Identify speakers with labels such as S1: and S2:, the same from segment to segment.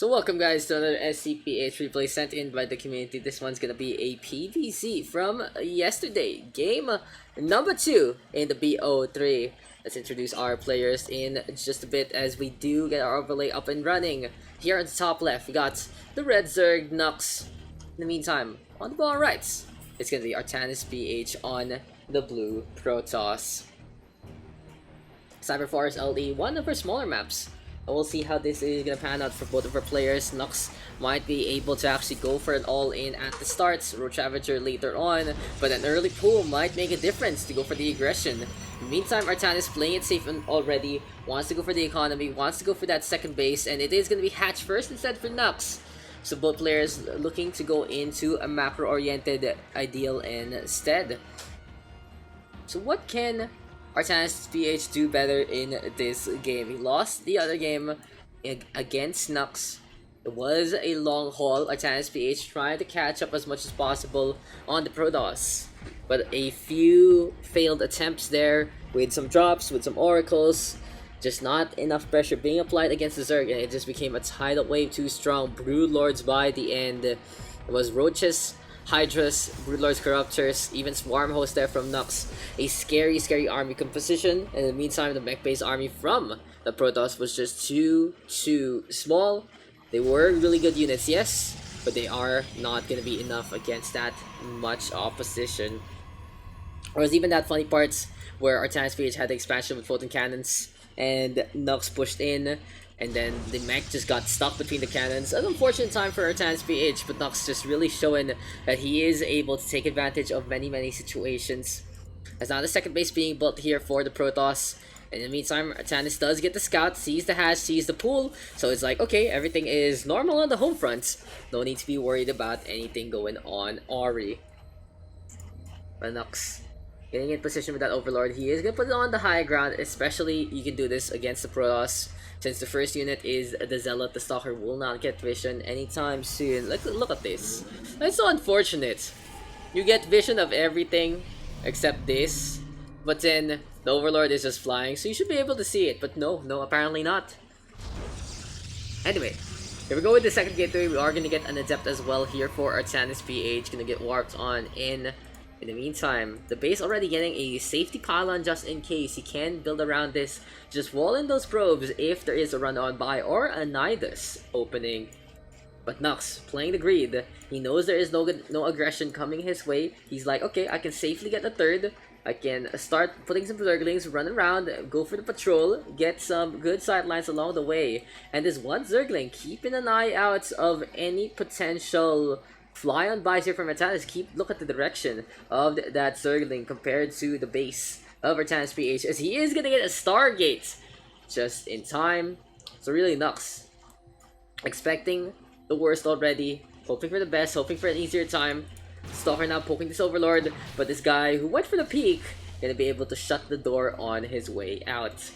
S1: So welcome guys to another SCPH replay sent in by the community. This one's gonna be a PVC from yesterday. Game number 2 in the BO3. Let's introduce our players in just a bit as we do get our overlay up and running. Here on the top left, we got the red Zerg Nuks. In the meantime, on the bottom right, it's gonna be Artanisph on the blue Protoss. Cyberforce LE, one of our smaller maps. We'll see how this is gonna pan out for both of our players. Nuks might be able to actually go for an all-in at the start, Roach Ravager later on, but an early pull might make a difference to go for the aggression. Meantime, Artan is playing it safe already, wants to go for the economy, wants to go for that second base, and it is gonna be Hatch first instead for Nuks. So both players looking to go into a macro-oriented ideal instead. So what can Artanisph do better in this game? He lost the other game against Nuks. It was a long haul. Artanisph trying to catch up as much as possible on the Protoss, but a few failed attempts there with some drops, with some oracles. Just not enough pressure being applied against the Zerg, and it just became a tidal wave too strong. Broodlords by the end. It was Roaches, Hydras, Broodlords, Corruptors, even Swarm Host there from Nuks. A scary army composition. And in the meantime, the mech-based army from the Protoss was just too small. They were really good units, yes, but they are not going to be enough against that much opposition. Or was even that funny parts where Artanisph had the expansion with photon cannons, and Nuks pushed in, and then the mech just got stuck between the cannons. An unfortunate time for Artanisph, but Nuks just really showing that he is able to take advantage of many situations. As now the second base being built here for the Protoss. In the meantime, Artanis does get the scout, sees the hatch, sees the pool, so it's like, okay, everything is normal on the home front. No need to be worried about anything going on Ori. But Nuks getting in position with that Overlord, he is going to put it on the high ground, especially you can do this against the Protoss. Since the first unit is the Zealot, the Stalker will not get vision anytime soon. Look at this. That's so unfortunate. You get vision of everything except this, but then the Overlord is just flying, so you should be able to see it, but no, apparently not. Anyway, here we go with the second gateway. We are going to get an Adept as well here for Artanisph, going to get warped on in. In the meantime, the base already getting a safety pylon just in case. He can build around this, just wall in those probes if there is a run on by or a Nidus opening. But Nuks playing the greed. He knows there is no aggression coming his way. He's like, okay, I can safely get the third. I can start putting some Zerglings, run around, go for the patrol, get some good sidelines along the way. And this one Zergling keeping an eye out of any potential fly on bys here from Artanis. Look at the direction of that Zergling compared to the base of Artanisph, as he is gonna get a Stargate just in time. So really Nuks expecting the worst already, hoping for the best, hoping for an easier time. Stalker now poking this Overlord, but this guy who went for the peak gonna be able to shut the door on his way out.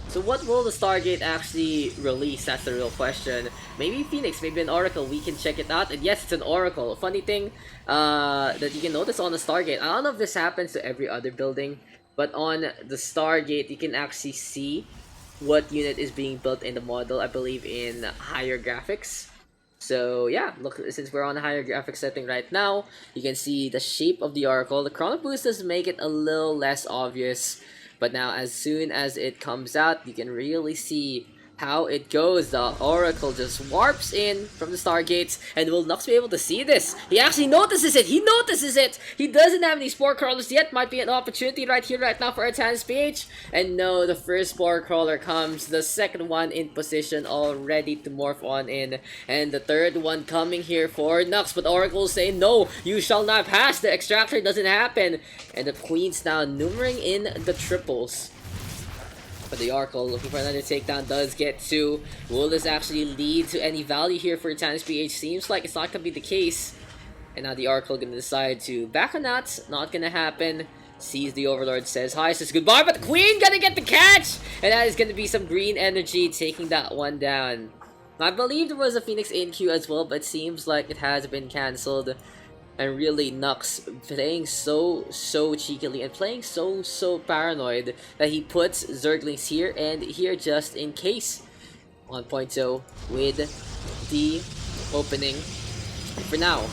S1: So what will the Stargate actually release? That's the real question. Maybe Phoenix, maybe an Oracle. We can check it out. And yes, it's an Oracle. A funny thing that you can notice on the Stargate, I don't know if this happens to every other building, but on the Stargate, you can actually see what unit is being built in the model, I believe in higher graphics. So yeah, look, since we're on a higher graphics setting right now, you can see the shape of the Oracle. The Chrono Boost does make it a little less obvious, but now as soon as it comes out, you can really see how it goes. The Oracle just warps in from the Stargates, and will Nuks be able to see this? He actually notices it! He notices it! He doesn't have any Spore Crawlers yet. Might be an opportunity right here, right now for Artanisph. And no, the first Spore Crawler comes. The second one in position, all ready to morph on in. And the third one coming here for Nuks. But Oracle say, no, you shall not pass. The Extractor doesn't happen. And the Queen's now numbering in the triples. But the Oracle looking for another takedown does get 2. Will this actually lead to any value here for Artanisph? Seems like it's not going to be the case. And now the Oracle going to decide to back on that. Not going to happen. Sees the Overlord, says hi, says goodbye, but the Queen going to get the catch! And that is going to be some green energy taking that one down. I believe there was a Phoenix in queue as well, but it seems like it has been cancelled. And really Nuks playing so cheekily and playing so paranoid that he puts Zerglings here and here just in case. 1.0 with the opening. And for now,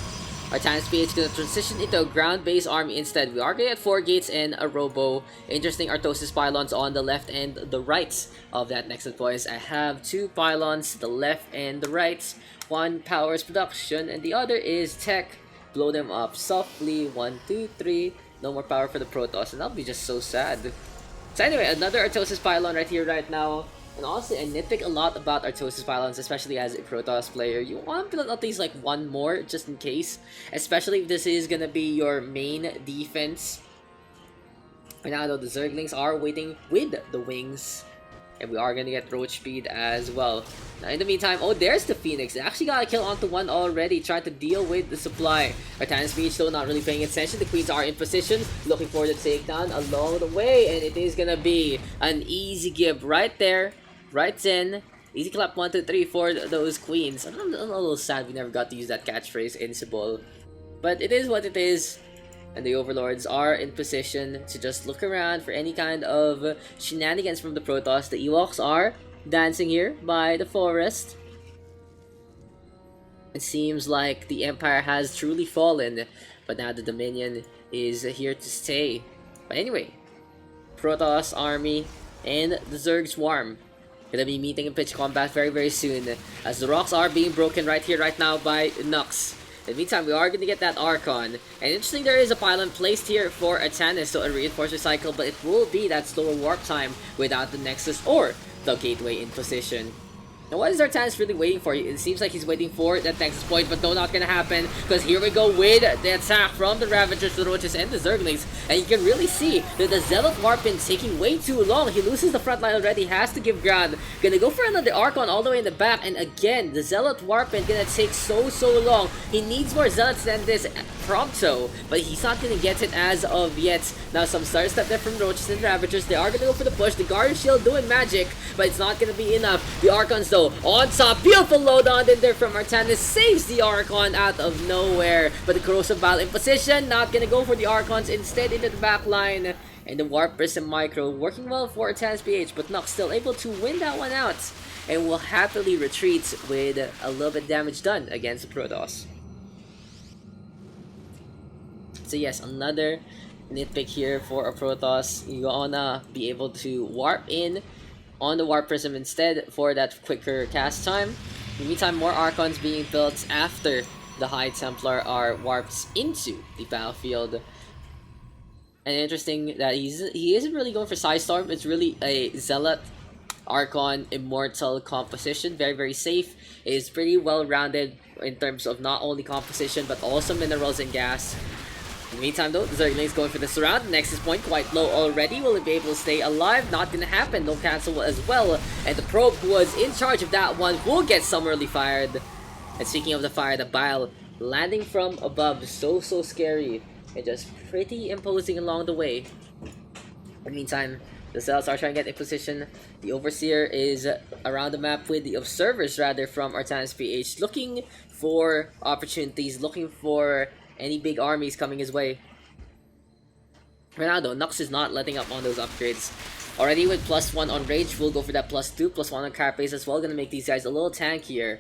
S1: Artanisph is gonna transition into a ground-based army instead. We are gonna get 4 gates and a robo. Interesting Artosis pylons on the left and the right of that Nexus, boys. I have 2 pylons, the left and the right. One powers production and the other is tech. Blow them up softly. 1, 2, 3. No more power for the Protoss, and that'll be just so sad. So anyway, another Artosis pylon right here, right now. And honestly, I nitpick a lot about Artosis pylons, especially as a Protoss player. You want to build at least like one more, just in case. Especially if this is gonna be your main defense. And now though, the Zerglings are waiting with the wings. And we are gonna get roach speed as well. Now in the meantime, oh, there's the Phoenix. They actually got a kill onto one already, trying to deal with the supply. Artanisph though not really paying attention. The Queens are in position, looking for the takedown along the way. And it is gonna be an easy give right there. Right in. Easy clap 1, 2, 3 for those Queens. I'm a little sad we never got to use that catchphrase in SIBOL. But it is what it is. And the Overlords are in position to just look around for any kind of shenanigans from the Protoss. The Ewoks are dancing here by the forest. It seems like the Empire has truly fallen, but now the Dominion is here to stay. But anyway, Protoss army and the Zerg swarm gonna be meeting in pitch combat very soon, as the rocks are being broken right here, right now by Nuks. In the meantime, we are going to get that Archon. And interesting, there is a pylon placed here for Artanisph, so a reinforcer cycle, but it will be that slower warp time without the Nexus or the Gateway in position. Now, what is Artanisph really waiting for? It seems like he's waiting for that Nexus point, but no, not gonna happen, because here we go with the attack from the Ravagers, the Roaches, and the Zerglings. And you can really see that the Zealot Warpin taking way too long. He loses the front line already, has to give ground. Gonna go for another Archon all the way in the back, and again, the Zealot Warpin gonna take so long. He needs more Zealots than this Prompto, but he's not gonna get it as of yet. Now, some Star Step there from Roaches and Ravagers. They are gonna go for the push. The Guardian Shield doing magic, but it's not gonna be enough. The Archons, though, on top, beautiful load on in there from Artanisph, saves the Archon out of nowhere. But the Corrosive Bile in position, not gonna go for the Archons, instead into the back line. And the Warp Prism Micro working well for SCPH, but Nuks still able to win that one out. And will happily retreat with a little bit damage done against the Protoss. So yes, another nitpick here for a Protoss. You wanna be able to warp in on the Warp Prism instead for that quicker cast time. In the meantime, more Archons being built after the High Templar are warped into the battlefield. And interesting that he isn't really going for Psystorm. It's really a Zealot Archon Immortal composition. Very safe. It is pretty well rounded in terms of not only composition but also minerals and gas. In the meantime though, the Zerglings going for the surround. Nexus point quite low already. Will it be able to stay alive? Not gonna happen. No cancel as well. And the probe who was in charge of that one will get summarily fired. And speaking of the fire, the Bile landing from above. So scary. And just pretty imposing along the way. In the meantime, the Zealots are trying to get in position. The Overseer is around the map with the Observers rather from Artanisph, looking for opportunities, looking for any big armies coming his way. Right now though, Nuks is not letting up on those upgrades. Already with +1 on Rage, we'll go for that +2, +1 on Carapace as well, gonna make these guys a little tankier.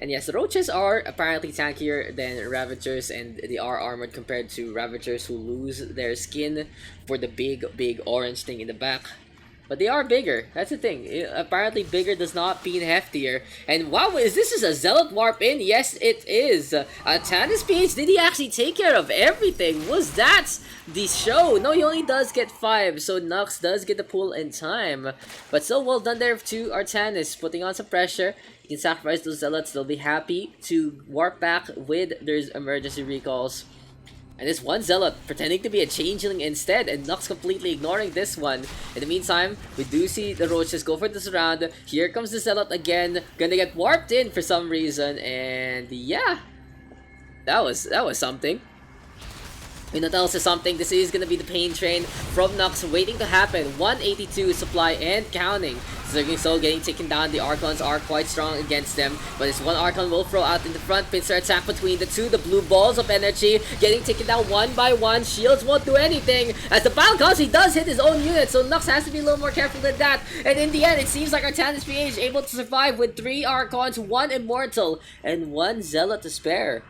S1: And yes, the Roaches are apparently tankier than Ravagers, and they are armored compared to Ravagers who lose their skin for the big orange thing in the back. But they are bigger. That's the thing. Apparently bigger does not mean heftier. And wow, is this a Zealot Warp in? Yes, it is. Artanisph, did he actually take care of everything? Was that the show? No, he only does get 5. So Nuks does get the pull in time. But so well done there to Artanisph, putting on some pressure. He can sacrifice those Zealots. They'll be happy to warp back with their emergency recalls. And this one Zealot pretending to be a Changeling instead, and Nuks completely ignoring this one. In the meantime, we do see the Roaches go for the surround. Here comes the Zealot again, gonna get warped in for some reason, and yeah, that was something. And that tells us something. This is gonna be the pain train from Nuks waiting to happen. 182 supply and counting. So getting taken down. The Archons are quite strong against them. But this one Archon will throw out in the front. Pincer attack between the two. The blue balls of energy getting taken down one by one. Shields won't do anything. As the battle comes, he does hit his own unit. So Nuks has to be a little more careful than that. And in the end, it seems like Artanisph able to survive with 3 Archons, 1 Immortal, and 1 Zealot to spare.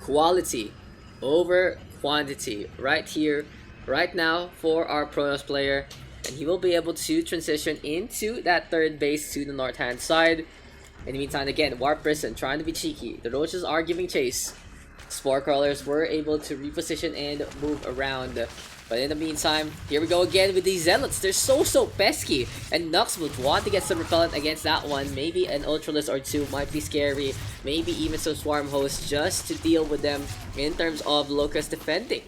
S1: Quality over quantity right here, right now for our Protoss player, and he will be able to transition into that third base to the north hand side. In the meantime, again, Warp Prison trying to be cheeky. The Roaches are giving chase. Spore Crawlers were able to reposition and move around. But in the meantime, here we go again with these Zealots. They're so pesky. And Nuks would want to get some repellent against that one. Maybe an Ultralist or 2 might be scary. Maybe even some Swarm Hosts just to deal with them in terms of Locust defending.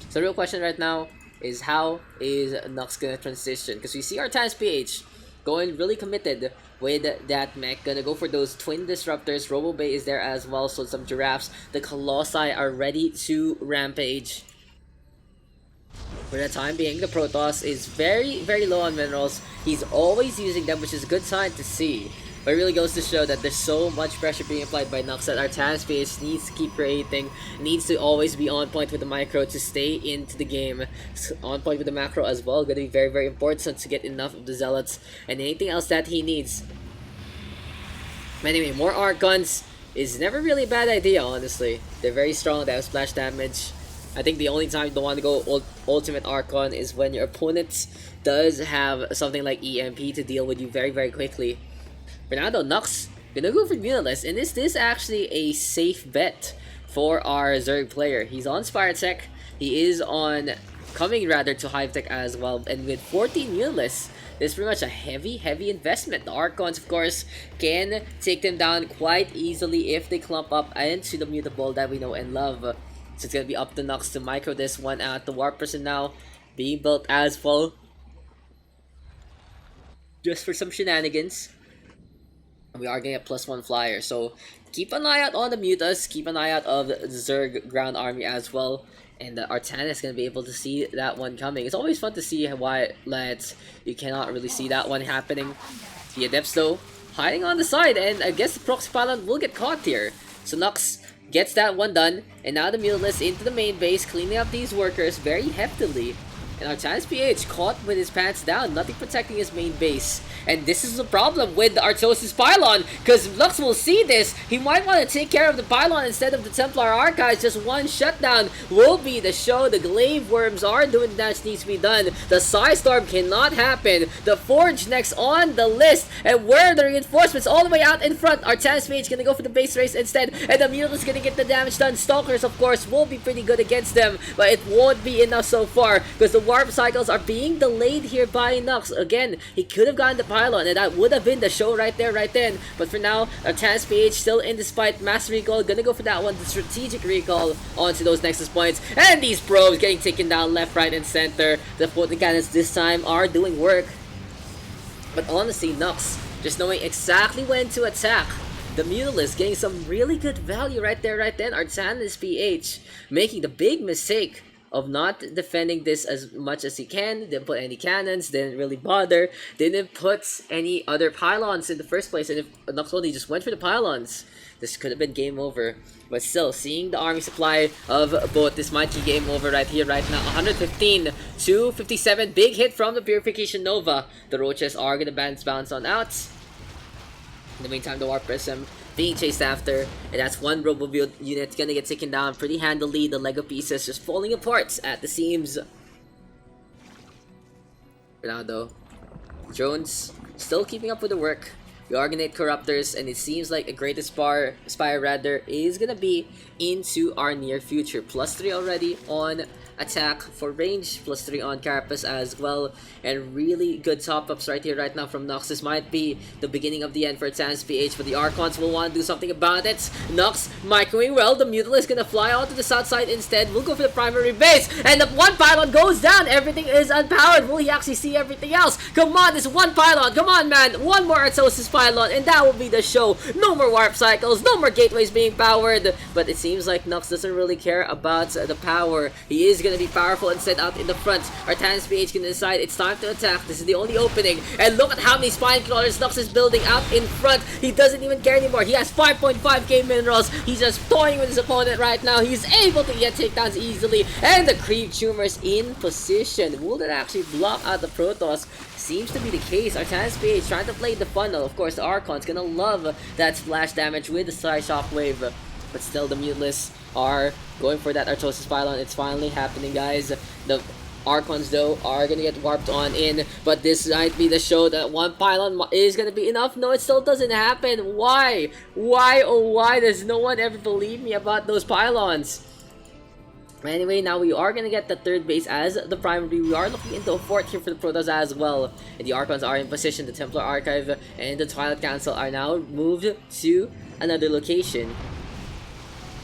S1: So the real question right now is how is Nuks gonna transition? Because we see our Artanisph going really committed with that mech. Gonna go for those twin disruptors. Robo Bay is there as well, so some giraffes. The Colossi are ready to rampage. For the time being, the Protoss is very low on minerals. He's always using them, which is a good sign to see. But it really goes to show that there's so much pressure being applied by Nuks that Artanisph needs to keep creating, needs to always be on point with the micro to stay into the game. On point with the macro as well, going to be very important to get enough of the Zealots and anything else that he needs. But anyway, more Archons is never really a bad idea, honestly. They're very strong, they have splash damage. I think the only time you don't want to go Ultimate Archon is when your opponent does have something like EMP to deal with you very quickly. For now though, Nuks gonna go for Mutalisk, and is this actually a safe bet for our Zerg player? He's on Spire Tech, he is on coming rather to Hive Tech as well, and with 14 Mutalisks, this is pretty much a heavy investment. The Archons, of course, can take them down quite easily if they clump up into the Mutable that we know and love. So it's gonna be up to Nuks to micro this one out. The Warp Person now being built as well, just for some shenanigans. We are getting a +1 flyer, so keep an eye out on the Mutas, keep an eye out of the Zerg ground army as well, and the Artana is going to be able to see that one coming. It's always fun to see why, lads, you cannot really see that one happening. The Adepts though, hiding on the side, and I guess the Proxy Pylon will get caught here. So Nuks gets that one done, and now the Mutalisk into the main base, cleaning up these workers very heftily. And Artanisph caught with his pants down, nothing protecting his main base. And this is the problem with the Artosis Pylon, because Nuks will see this. He might want to take care of the Pylon instead of the Templar Archives. Just one shutdown will be the show. The Glaive Worms are doing that needs to be done. The Psystorm cannot happen. The Forge next on the list. And where are the reinforcements all the way out in front? Artanisph gonna go for the base race instead. And the Mutalisk gonna get the damage done. Stalkers, of course, will be pretty good against them. But it won't be enough so far, because the warp cycles are being delayed here by Nuks. Again, he could have gotten the Pylon, and that would have been the show right there, right then. But for now, Artanisph still in despite mass recall. Gonna go for that one, the strategic recall onto those Nexus points. And these probes getting taken down left, right, and center. The floating cannons this time are doing work. But honestly, Nuks just knowing exactly when to attack. The Mutalisk getting some really good value right there, right then. Artanisph making the big mistake of not defending this as much as he can. Didn't put any cannons, didn't really bother, didn't put any other pylons in the first place, and if Nuks only just went for the pylons, this could have been game over. But still, seeing the army supply of both, this might be game over right here, right now. 115 to 57, big hit from the Purification Nova. The Roaches are gonna bounce on out. In the meantime, the Warp Prism being chased after, and that's one Robo Build unit gonna get taken down pretty handily. The Lego pieces just falling apart at the seams. For now though, drones still keeping up with the work. The Argonate Corruptors, and it seems like a Great Spire rather is gonna be into our near future. +3 already on attack for range, +3 on Carapace as well, and really good top-ups right here, right now from Nuks. This might be the beginning of the end for SCPH, but the Archons will want to do something about it. Nuks microwing well, the Mutal is gonna fly onto the south side instead. We'll go for the primary base, and the one pylon goes down. Everything is unpowered. Will he actually see everything else? Come on, this one pylon. Come on, man. One more Artanisph pylon, and that will be the show. No more warp cycles, no more gateways being powered. But it seems like Nuks doesn't really care about the power. He is gonna be powerful instead out in the front. Artanisph can decide it's time to attack. This is the only opening, and look at how many spine crawlers Nuks is building out in front. He doesn't even care anymore. He has 5.5k minerals. He's just toying with his opponent right now. He's able to get takedowns easily, and the creep tumors in position. Will that actually block out the Protoss? Seems to be the case. Artanisph trying to play the funnel. Of course, the Archon's gonna love that splash damage with the Side Shockwave, but still the Mutalists are going for that Artanisph pylon. It's finally happening, guys. The Archons, though, are gonna get warped on in, but this might be the show that one pylon is gonna be enough. No, it still doesn't happen. Why? Why, oh why does no one ever believe me about those pylons? Anyway, now we are gonna get the third base as the primary. We are looking into a fourth here for the Protoss as well. And the Archons are in position. The Templar Archive and the Twilight Council are now moved to another location.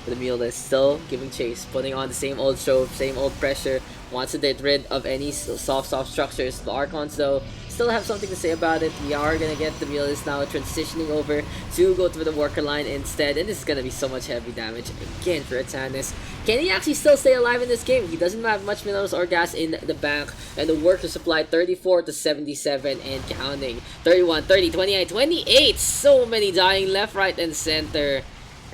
S1: The Mule is still giving chase, putting on the same old show, same old pressure, wants to get rid of any soft structures. The Archons, though, still have something to say about it. We are gonna get the Mule is now transitioning over to go through the worker line instead, and this is gonna be so much heavy damage again for Artanisph. Can he actually still stay alive in this game? He doesn't have much minerals or gas in the bank, and the worker supply 34 to 77 and counting. 31, 30, 28, 28. So many dying left, right, and center.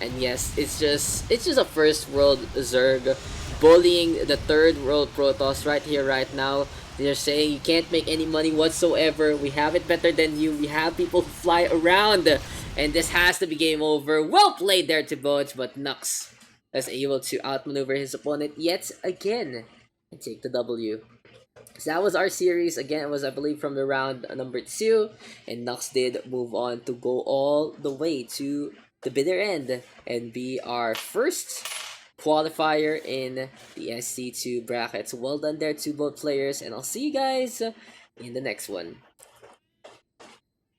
S1: And yes, it's just a first world Zerg bullying the third world Protoss right here, right now. They're saying you can't make any money whatsoever. We have it better than you. We have people who fly around. And this has to be game over. Well played there to both, but Nuks is able to outmaneuver his opponent yet again and take the W. So that was our series. Again, it was, I believe, from the round number 2. And Nuks did move on to go all the way to the bitter end and be our first qualifier in the SC2 brackets. Well done there to both players, and I'll see you guys in the next one.